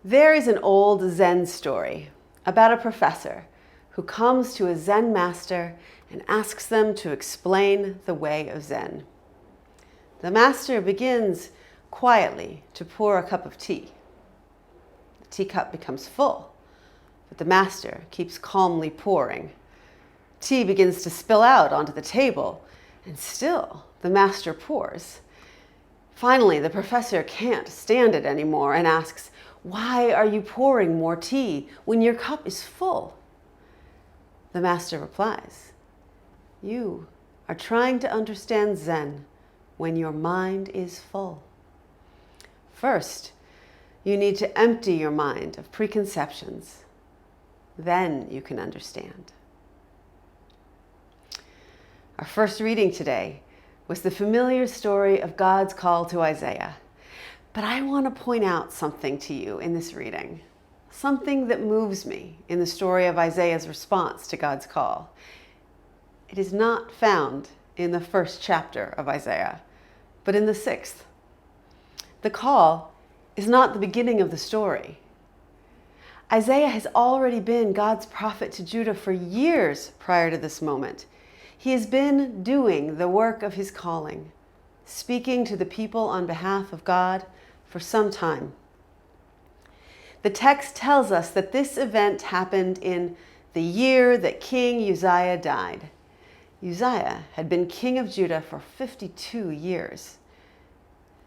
There is an old Zen story about a professor who comes to a Zen master and asks them to explain the way of Zen. The master begins quietly to pour a cup of tea. The teacup becomes full, but the master keeps calmly pouring. Tea begins to spill out onto the table, and still the master pours. Finally, the professor can't stand it anymore and asks, "Why are you pouring more tea when your cup is full?" The master replies, "You are trying to understand Zen when your mind is full. First, you need to empty your mind of preconceptions. Then you can understand." Our first reading today was the familiar story of God's call to Isaiah. But I want to point out something to you in this reading, something that moves me in the story of Isaiah's response to God's call. It is not found in the first chapter of Isaiah, but in the 6th. The call is not the beginning of the story. Isaiah has already been God's prophet to Judah for years prior to this moment. He has been doing the work of his calling, speaking to the people on behalf of God for some time. The text tells us that this event happened in the year that King Uzziah died. Uzziah had been king of Judah for 52 years.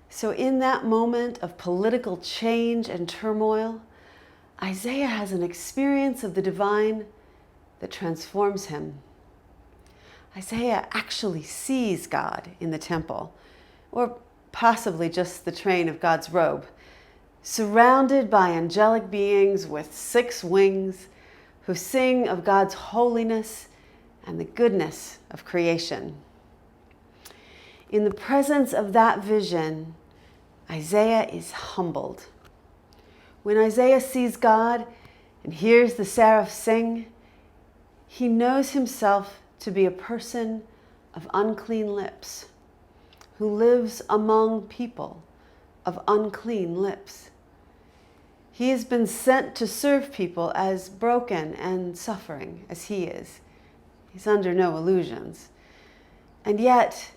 So in that moment of political change and turmoil, Isaiah has an experience of the divine that transforms him. Isaiah actually sees God in the temple, or possibly just the train of God's robe, surrounded by angelic beings with 6 wings who sing of God's holiness and the goodness of creation. In the presence of that vision, Isaiah is humbled. When Isaiah sees God and hears the seraphs sing, he knows himself to be a person of unclean lips, who lives among people of unclean lips. He has been sent to serve people as broken and suffering as he is. He's under no illusions. And yet,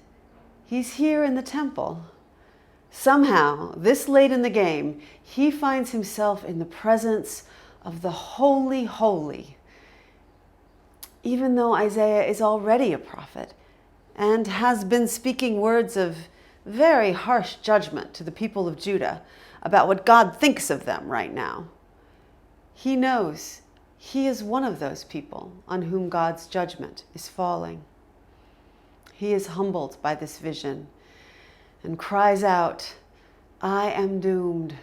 he's here in the temple. Somehow, this late in the game, he finds himself in the presence of the Holy Holy. Even though Isaiah is already a prophet and has been speaking words of very harsh judgment to the people of Judah about what God thinks of them right now, he knows he is one of those people on whom God's judgment is falling. He is humbled by this vision and cries out, "I am doomed."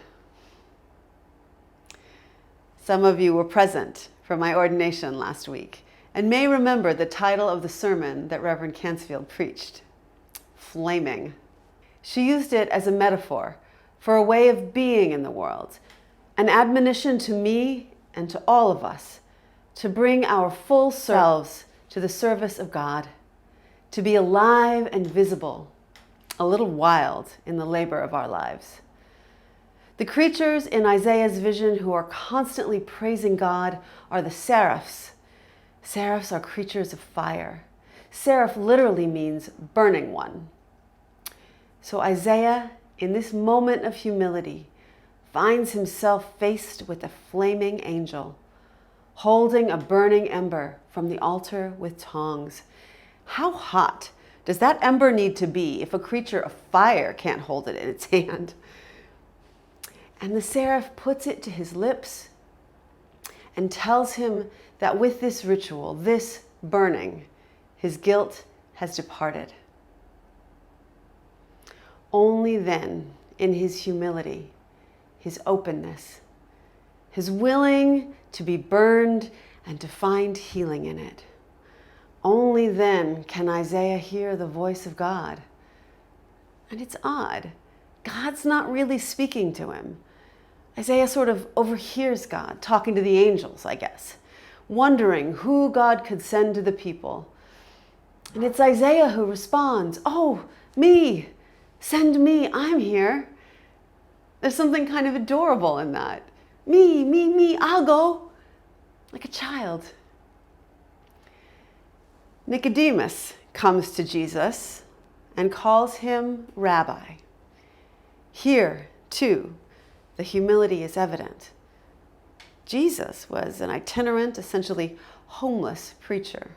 Some of you were present for my ordination last week and may remember the title of the sermon that Reverend Cansfield preached, Flaming. She used it as a metaphor for a way of being in the world, an admonition to me and to all of us to bring our full selves to the service of God, to be alive and visible, a little wild in the labor of our lives. The creatures in Isaiah's vision who are constantly praising God are the seraphs. Seraphs are creatures of fire. Seraph literally means burning one. So Isaiah, in this moment of humility, finds himself faced with a flaming angel, holding a burning ember from the altar with tongs. How hot does that ember need to be if a creature of fire can't hold it in its hand? And the seraph puts it to his lips and tells him that with this ritual, this burning, his guilt has departed. Only then, in his humility, his openness, his willing to be burned and to find healing in it, only then can Isaiah hear the voice of God. And it's odd. God's not really speaking to him. Isaiah sort of overhears God talking to the angels, I guess, wondering who God could send to the people. And it's Isaiah who responds, "Oh, me, send me, I'm here." There's something kind of adorable in that. Me, I'll go, like a child. Nicodemus comes to Jesus and calls him Rabbi. Here, too, the humility is evident. Jesus was an itinerant, essentially homeless preacher.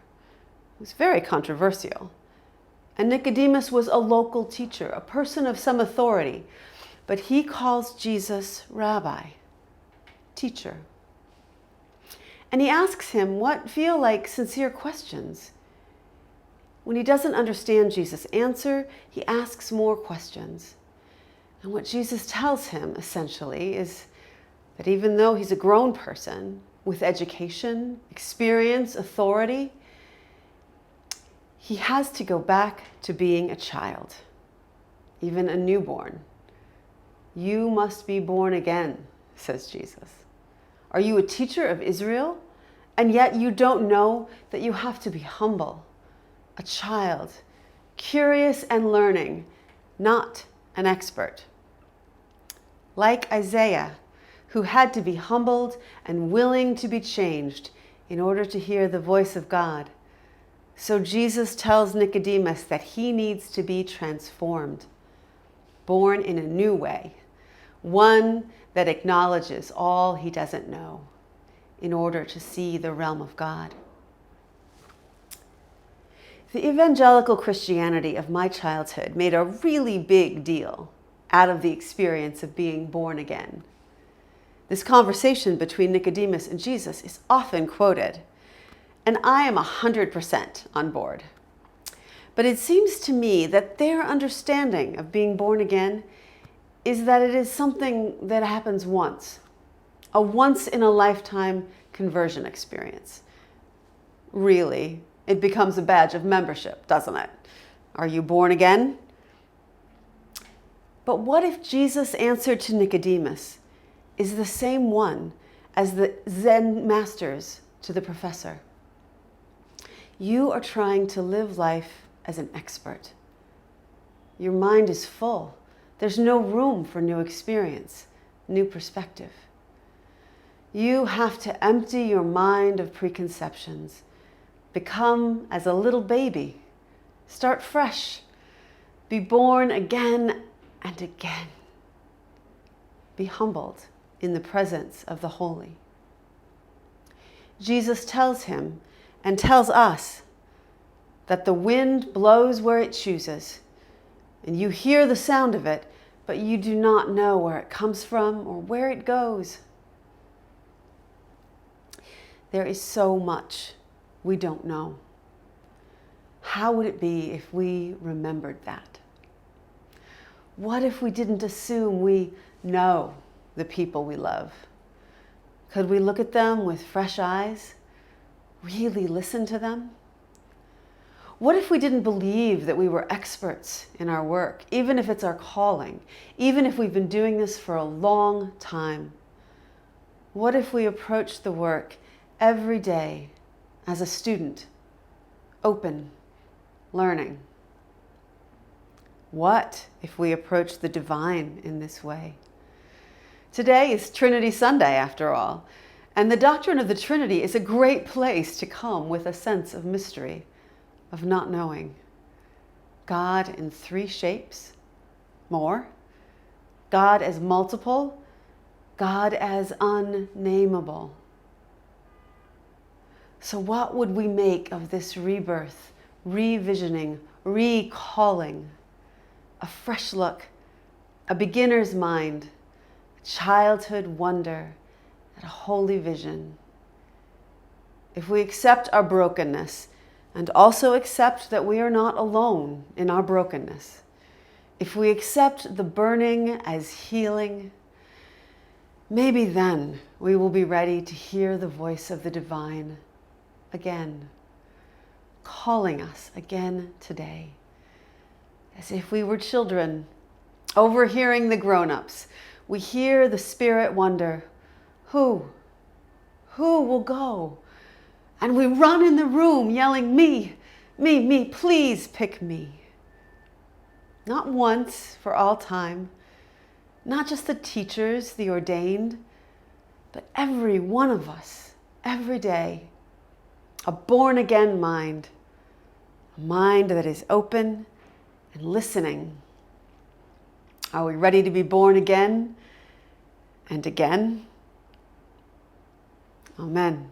He was very controversial. And Nicodemus was a local teacher, a person of some authority. But he calls Jesus Rabbi, teacher. And he asks him what feel like sincere questions. When he doesn't understand Jesus' answer, he asks more questions. And what Jesus tells him, essentially, is that even though he's a grown person with education, experience, authority, he has to go back to being a child, even a newborn. You must be born again, says Jesus. Are you a teacher of Israel, and yet you don't know that you have to be humble, a child, curious and learning, not an expert? Like Isaiah, who had to be humbled and willing to be changed in order to hear the voice of God. So Jesus tells Nicodemus that he needs to be transformed, born in a new way, one that acknowledges all he doesn't know in order to see the realm of God. The evangelical Christianity of my childhood made a really big deal out of the experience of being born again. This conversation between Nicodemus and Jesus is often quoted, and I am 100% on board. But it seems to me that their understanding of being born again is that it is something that happens once, a once-in-a-lifetime conversion experience. Really, it becomes a badge of membership, doesn't it? Are you born again? But what if Jesus' answer to Nicodemus is the same one as the Zen masters to the professor? You are trying to live life as an expert. Your mind is full. There's no room for new experience, new perspective. You have to empty your mind of preconceptions, become as a little baby, start fresh, be born again and again. Be humbled in the presence of the holy. Jesus tells him and tells us that the wind blows where it chooses, and you hear the sound of it, but you do not know where it comes from or where it goes. There is so much we don't know. How would it be if we remembered that? What if we didn't assume we know the people we love? Could we look at them with fresh eyes? Really listen to them? What if we didn't believe that we were experts in our work, even if it's our calling, even if we've been doing this for a long time? What if we approached the work every day as a student, open, learning? What if we approach the divine in this way? Today is Trinity Sunday, after all, and the doctrine of the Trinity is a great place to come with a sense of mystery, of not knowing. God in three shapes, more. God as multiple, God as unnameable. So what would we make of this rebirth, revisioning, recalling? A fresh look, a beginner's mind, a childhood wonder, and a holy vision. If we accept our brokenness and also accept that we are not alone in our brokenness, if we accept the burning as healing, maybe then we will be ready to hear the voice of the divine again, calling us again today. As if we were children, overhearing the grown-ups, we hear the Spirit wonder, who will go? And we run in the room yelling, me, please pick me. Not once, for all time, not just the teachers, the ordained, but every one of us, every day, a born-again mind, a mind that is open and listening. Are we ready to be born again and again? Amen.